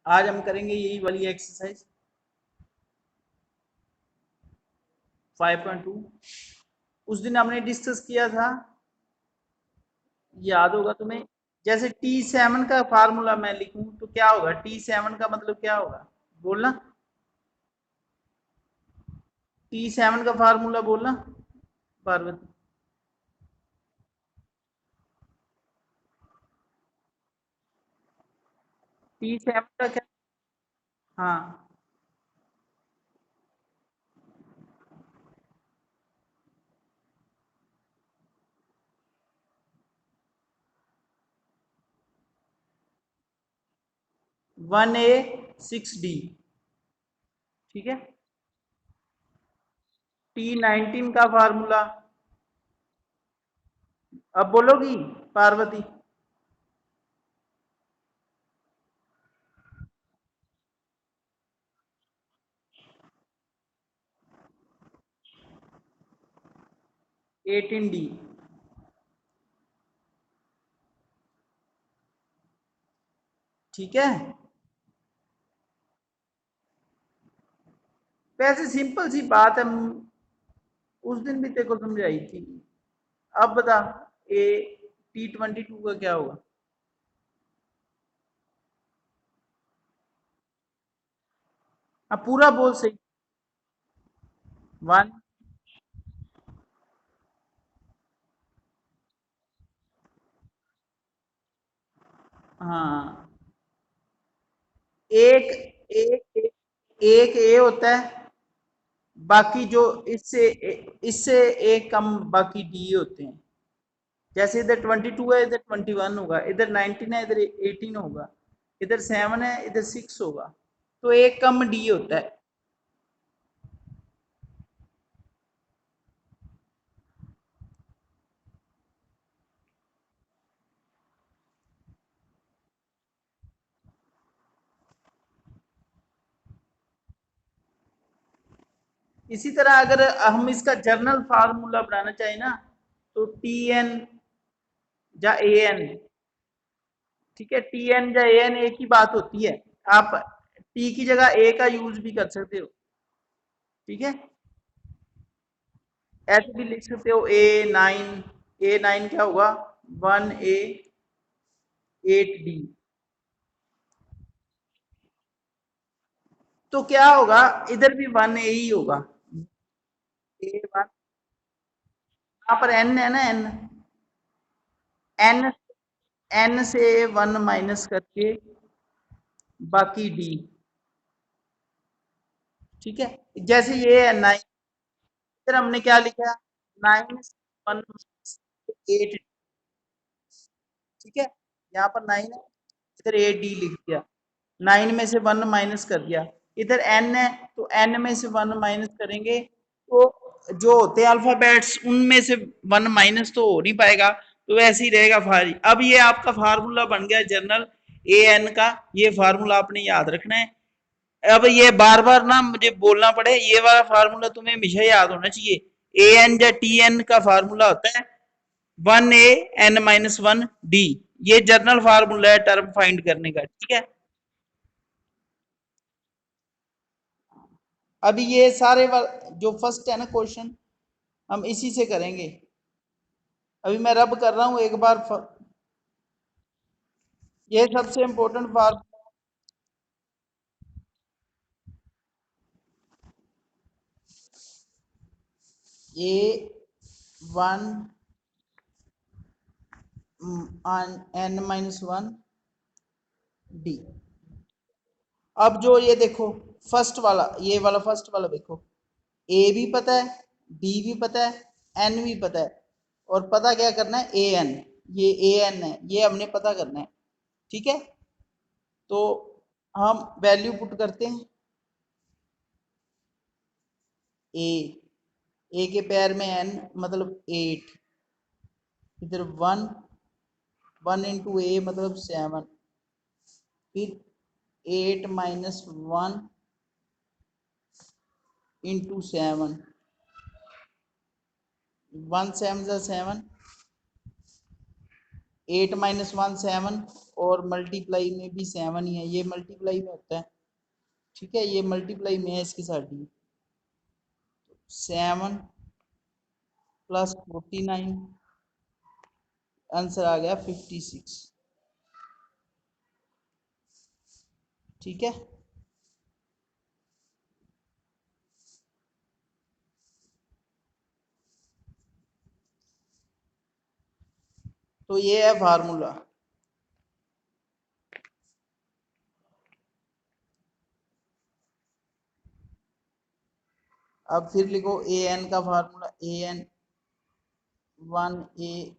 आज हम करेंगे यही वाली एक्सरसाइज 5.2। उस दिन हमने डिस्कस किया था, याद होगा तुम्हें। जैसे T7 का फार्मूला मैं लिखूं तो क्या होगा, T7 का मतलब क्या होगा, बोलना। T7 का फार्मूला बोलना पार्वती। T7 का क्या? हाँ, 1A6D। ठीक है। T19 का फार्मूला अब बोलोगी पार्वती। 18D। ठीक है। वैसे सिंपल सी बात है, उस दिन भी तेरे को समझाई थी। अब बता, ए T22 का क्या होगा। अब पूरा बोल सही। वन। हाँ, एक एक एक ए होता है, बाकी जो इससे एक कम बाकी डी होते हैं। जैसे इधर 22 है, इधर 21 होगा, इधर 19 है, इधर 18 होगा, इधर 7 है, इधर 6 होगा। तो एक कम डी होता है। इसी तरह अगर हम इसका जर्नल फार्मूला बनाना चाहें ना, तो टी एन या ए एन। ठीक है, टी एन या ए एन एक ही बात होती है। आप टी की जगह ए का यूज भी कर सकते हो। ठीक है, ऐसे भी लिख सकते हो A9। A9 क्या होगा, 1A8D। तो क्या होगा, इधर भी 1A ही होगा। A1, यहाँ पर n है ना, n n से 1 माइनस करके बाकी d। ठीक है, जैसे ये है 9, इधर हमने क्या लिखा, 9 1 8। ठीक है, यहाँ पर 9 है, इधर 8D लिख दिया। 9 में से 1 माइनस कर दिया। इधर n है, तो n में से 1 माइनस करेंगे तो जो होते हैं अल्फाबेट्स उनमें से 1 माइनस तो हो नहीं पाएगा, तो ऐसे ही रहेगा फारी। अब ये आपका फार्मूला बन गया जनरल ए एन का। ये फार्मूला आपने याद रखना है। अब ये बार बार ना मुझे बोलना पड़े, ये वाला फार्मूला तुम्हें हमेशा याद होना चाहिए। ए एन या टी एन का फार्मूला होता है 1A n-1D। ये जर्नल फार्मूला है टर्म फाइंड करने का। ठीक है, अभी ये सारे जो फर्स्ट है ना क्वेश्चन, हम इसी से करेंगे। अभी मैं रब कर रहा हूं एक बार ये सबसे इंपॉर्टेंट फार्मूला। A1 n-1D। अब जो ये देखो, फर्स्ट वाला, ये वाला फर्स्ट वाला देखो, ए भी पता है, डी भी पता है, एन भी पता है, और पता क्या करना है, ए एन। ये ए एन है, ये हमने पता करना है। ठीक है, तो हम वैल्यू पुट करते हैं। ए ए के पैर में एन मतलब 8, इधर 1, 1 इंटू ए मतलब 7, फिर 8 - 1 इंटू 7, 1 7 ज़ा 7, 8 माइनस 1 7 और मल्टीप्लाई में भी 7 ही है, ये मल्टीप्लाई में होता है। ठीक है, ये मल्टीप्लाई में है इसके साथ ही। 7 प्लस 49, आंसर आ गया 56। ठीक है, तो ये है फार्मूला। अब फिर लिखो ए एन का formula, A N 1 A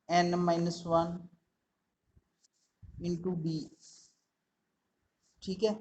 N minus 1 into D. ठीक है,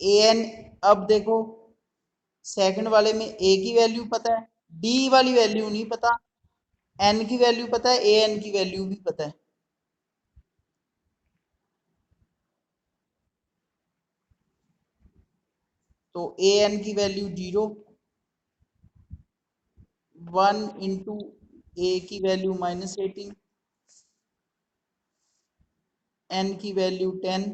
ए एन, अब देखो सेकंड वाले में ए की वैल्यू पता है, डी वाली वैल्यू नहीं पता, एन की वैल्यू पता है, ए एन की वैल्यू भी पता है। तो ए एन की वैल्यू 0, 1 इंटू ए की वैल्यू -18, एन की वैल्यू 10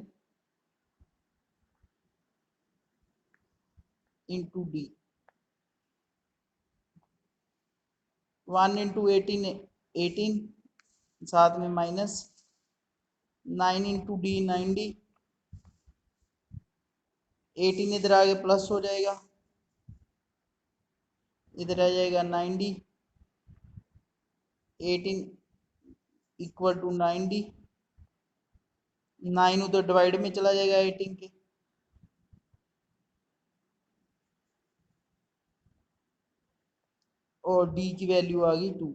इंटू डी। 1 इंटू 18 18, साथ में माइनस, 9 इंटू डी 90, 18 इधर आगे प्लस हो जाएगा, इधर आ जाएगा 90, 18 इक्वल टू 90, 9 उधर डिवाइड में चला जाएगा 18 के, और डी की वैल्यू आ गई 2।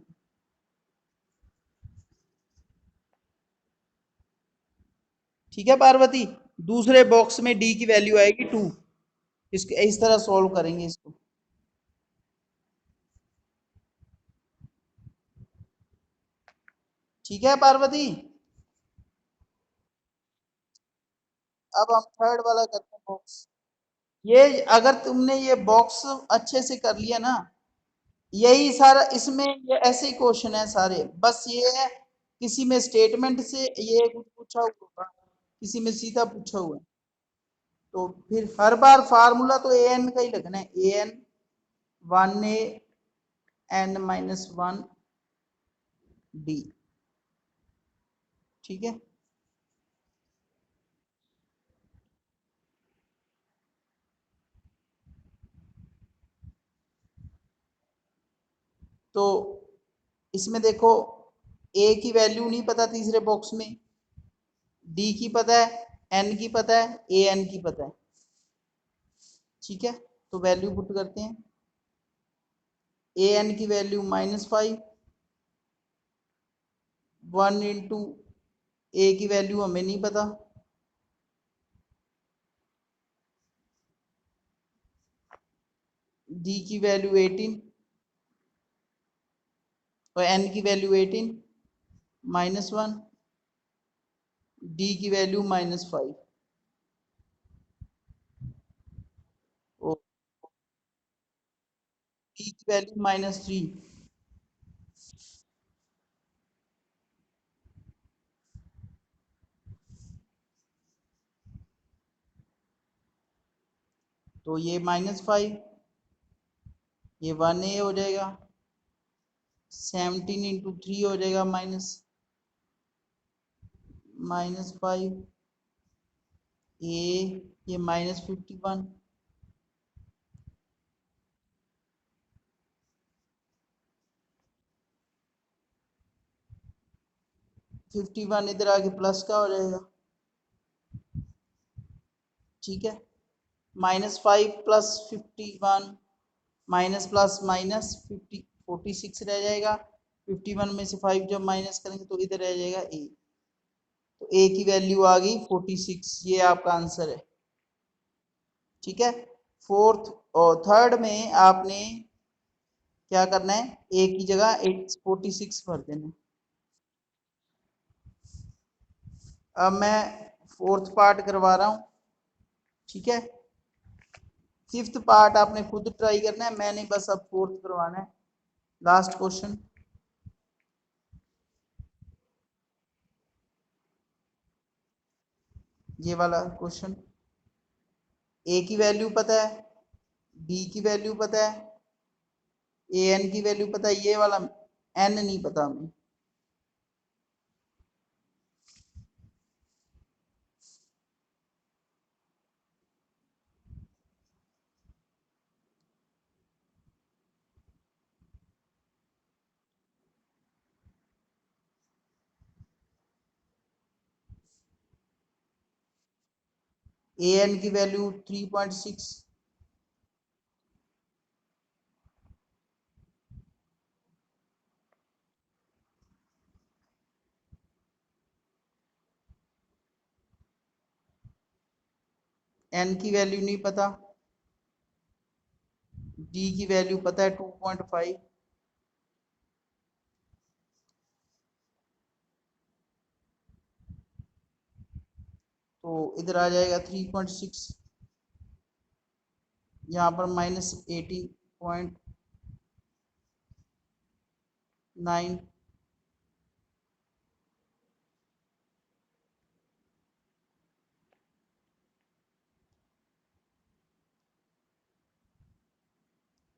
ठीक है पार्वती, दूसरे बॉक्स में डी की वैल्यू आएगी 2। इसके इस तरह सॉल्व करेंगे इसको। ठीक है पार्वती, अब हम थर्ड वाला करते हैं बॉक्स। ये अगर तुमने ये बॉक्स अच्छे से कर लिया ना, यही सारा इसमें ये ऐसे ही क्वेश्चन है सारे, बस ये है किसी में स्टेटमेंट से ये कुछ पूछा हुआ होगा, किसी में सीधा पूछा हुआ है। तो फिर हर बार फार्मूला तो ए एन का ही लगना है, A N 1 A N minus 1 D. ठीक है, तो इसमें देखो ए की वैल्यू नहीं पता तीसरे बॉक्स में, डी की पता है, एन की पता है, ए एन की पता है। ठीक है, तो वैल्यू पुट करते हैं। ए एन की वैल्यू -5, 1 इंटू ए की वैल्यू हमें नहीं पता, डी की वैल्यू 18 और एन की वैल्यू 18, -1, डी की वैल्यू -5। और डी की वैल्यू -3। तो ये -5, ये 1 ए हो जाएगा, 17 इंटू 3 हो जाएगा -5 ए, ये -51, 51 इधर आके प्लस का हो जाएगा। ठीक है, -5 प्लस 51, माइनस प्लस माइनस 46 रह जाएगा। 51 में से 5 जब माइनस करेंगे तो इधर रह जाएगा ए, तो ए की वैल्यू आ गई 46, ये आपका आंसर है। ठीक है, फोर्थ और थर्ड में आपने क्या करना है, ए की जगह 46 भर देना। अब मैं फोर्थ पार्ट करवा रहा हूं। ठीक है, फिफ्थ पार्ट आपने खुद ट्राई करना है, मैंने बस अब फोर्थ करवाना है, लास्ट क्वेश्चन। ये वाला क्वेश्चन, ए की वैल्यू पता है, बी की वैल्यू पता है, ए एन की वैल्यू पता है, ये वाला एन नहीं पता हमें। ए एन की वैल्यू 3.6, एन की वैल्यू नहीं पता, डी की वैल्यू पता है 2.5, तो इधर आ जाएगा 3.6, यहाँ पर -18.9।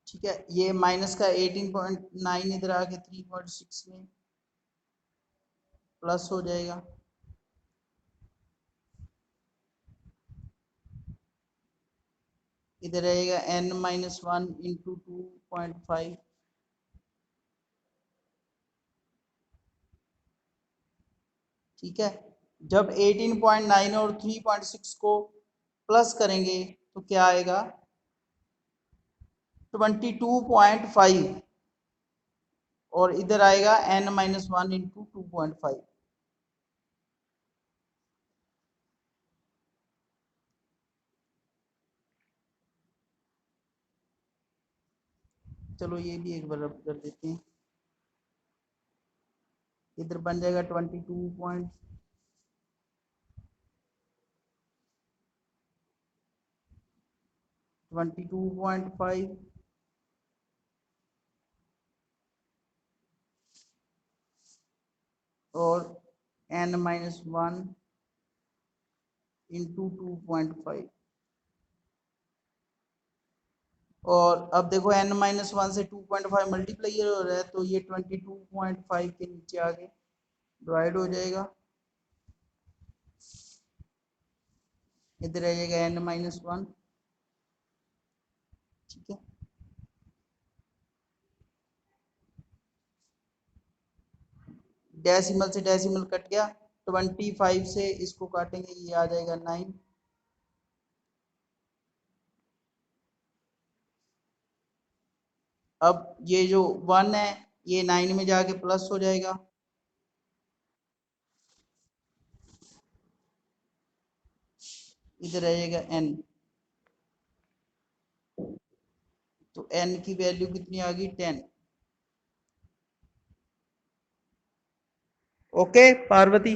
ठीक है, ये माइनस का 18.9 इधर आके 3.6 में प्लस हो जाएगा। इधर रहेगा n-1 इंटू 2.5। ठीक है, जब 18.9 और 3.6 को प्लस करेंगे तो क्या आएगा, 22.5, और इधर आएगा n-1 इंटू 2.5। चलो ये भी एक बार रब कर देते हैं, इधर बन जाएगा 22.5 और n-1 इंटू 2.5। और अब देखो n-1 से 2.5 मल्टीप्लाई हो रहा है, तो ये 22.5 के नीचे आगे डिवाइड हो जाएगा, इधर आ जाएगा n-1। ठीक है, डेसिमल से डेसिमल कट गया, 25 से इसको काटेंगे, ये आ जाएगा 9। अब ये जो 1 है ये 9 में जाके प्लस हो जाएगा, इधर रहेगा n, तो n की वैल्यू कितनी आ गई, 10। ओके पार्वती।